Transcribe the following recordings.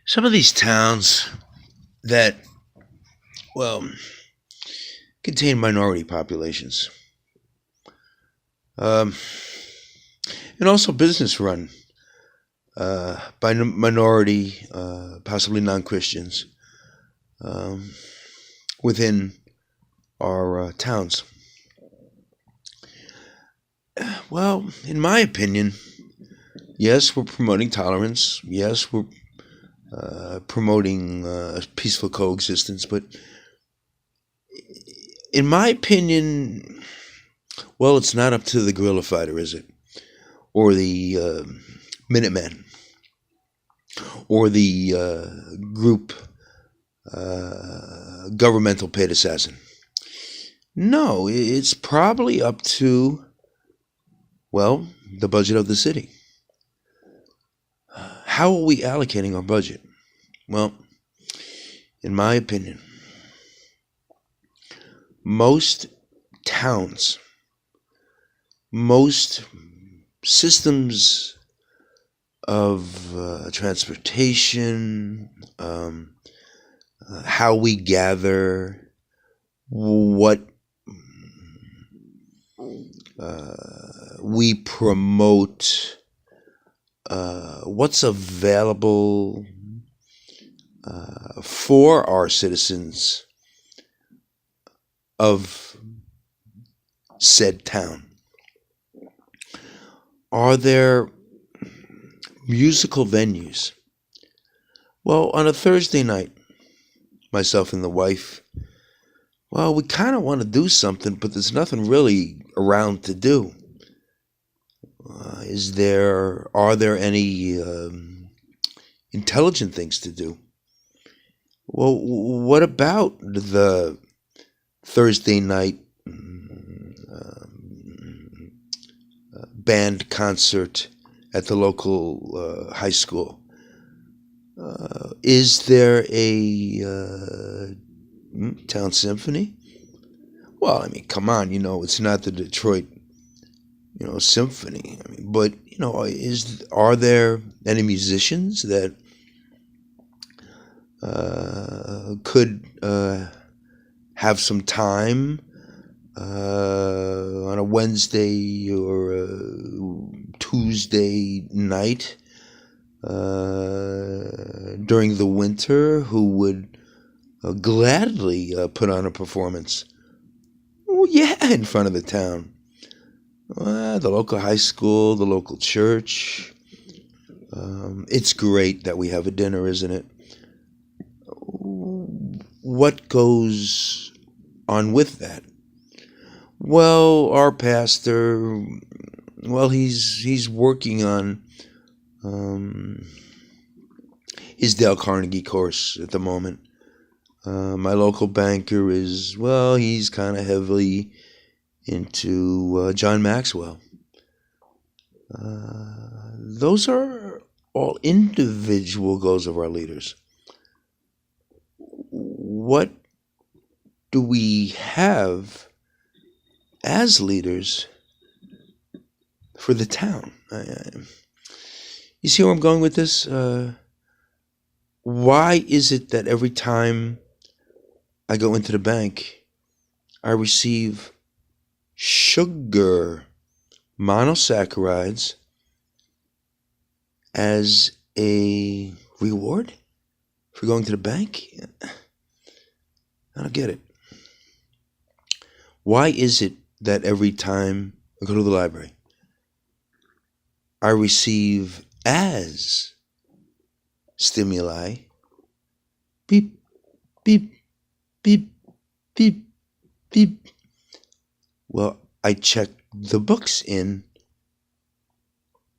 Some of these towns that, well, contain minority populations, um, and also business run by minority, possibly non-Christians, um, within our towns. Well, in my opinion, yes, we're promoting tolerance. Yes, we're promoting peaceful coexistence. But in my opinion, well, it's not up to the guerrilla fighter, is it? Or the Minutemen, or the group governmental paid assassin. No, it's probably up to, well, the budget of the city. How are we allocating our budget? Well, in my opinion, most towns, most systems of transportation, how we gather, what we promote, what's available for our citizens of said town. Are there musical venues? Well, on a Thursday night, myself and the wife, well, we kind of want to do something, but there's nothing really around to do. Are there any intelligent things to do? Well, what about the Thursday night band concert at the local high school? Is there a town symphony? Well, I mean, come on, it's not the Detroit, symphony. I mean, but are there any musicians that could have some time on a Wednesday or a Tuesday night during the winter, who would gladly put on a performance? Well, yeah, in front of the town. The local high school, the local church. It's great that we have a dinner, isn't it? What goes on with that? Well, our pastor, well, he's working on his Dale Carnegie course at the moment. My local banker is, well, he's kind of heavily into John Maxwell. Those are all individual goals of our leaders. What do we have as leaders for the town? You see where I'm going with this? Why is it that every time I go into the bank, I receive sugar monosaccharides as a reward for going to the bank? I don't get it. Why is it that every time I go to the library, I receive as stimuli, beep, beep, beep, beep, beep? Well, I check the books in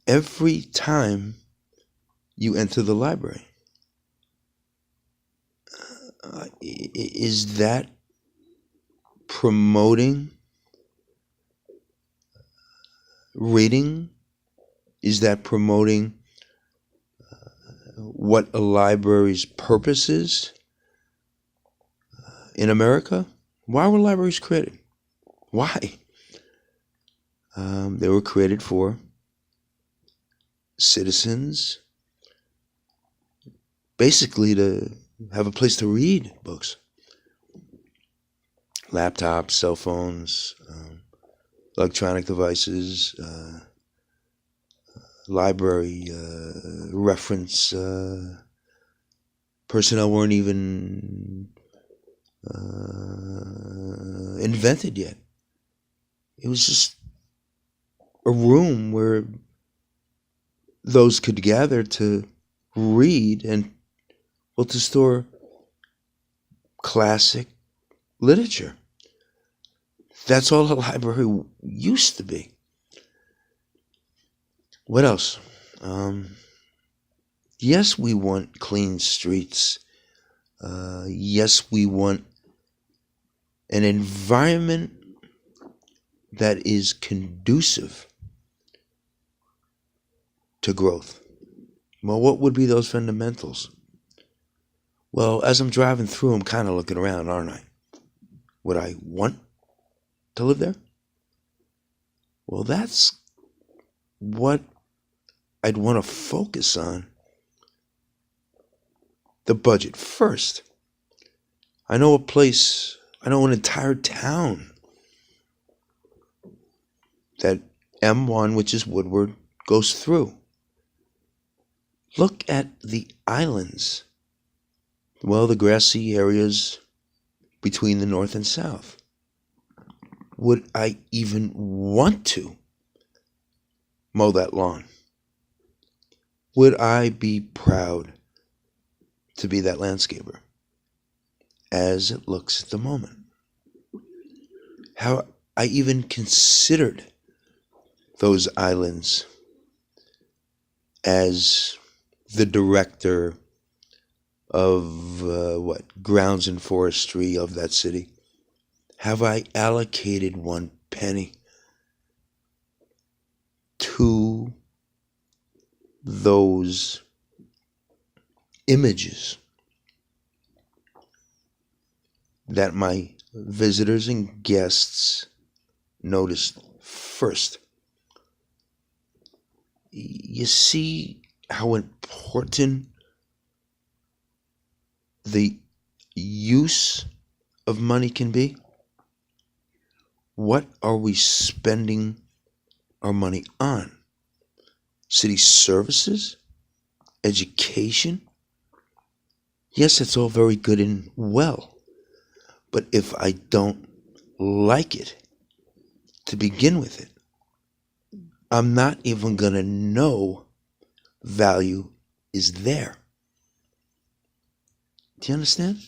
every time you enter the library. Is that promoting reading? Is that promoting what a library's purpose is in America? Why were libraries created? Why? They were created for citizens basically to have a place to read books. Laptops, cell phones, electronic devices, library reference personnel weren't even invented yet. It was just a room where those could gather to read and, well, to store classic literature. That's all a library used to be. What else? Yes, we want clean streets. Yes, we want an environment that is conducive to growth. Well, what would be those fundamentals? Well, as I'm driving through, I'm kind of looking around, aren't I? Would I want to live there? Well, that's what I'd want to focus on. The budget first. I know an entire town that M1, which is Woodward, goes through. Look at the islands. Well, the grassy areas between the north and south. Would I even want to mow that lawn? Would I be proud to be that landscaper as it looks at the moment? How I even considered those islands as the director of grounds and forestry of that city. Have I allocated one penny to those images that my visitors and guests noticed first? You see how important the use of money can be? What are we spending our money on? City services? Education? Yes, it's all very good and well. But if I don't like it to begin with it, I'm not even going to know value is there. Do you understand?